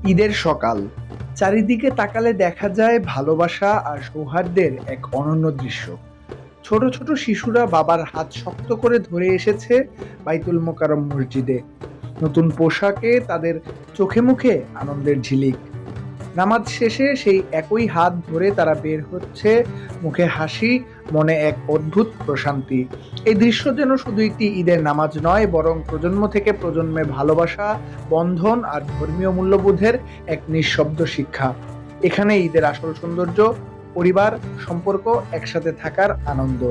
ঈদের সকাল, চারিদিকে তাকালে দেখা যায় ভালোবাসা আর সৌহার্দ্যের এক অনন্য দৃশ্য। ছোট ছোট শিশুরা বাবার হাত শক্ত করে ধরে এসেছে বাইতুল মোকাররম মসজিদে। নতুন পোশাকে তাদের চোখে মুখে আনন্দের ঝিলিক। নামাজ শেষে সেই একই হাত ধরে তারা বের হচ্ছে, মুখে হাসি, মনে এক অদ্ভুত প্রশান্তি। এই দৃশ্য যেন শুধু একটি ঈদের নামাজ নয়, বরং প্রজন্ম থেকে প্রজন্মে ভালোবাসা, বন্ধন আর ধর্মীয় মূল্যবোধের এক নিঃশব্দ শিক্ষা। এখানে ঈদের আসল সৌন্দর্য, পরিবার, সম্পর্ক, একসাথে থাকার আনন্দ।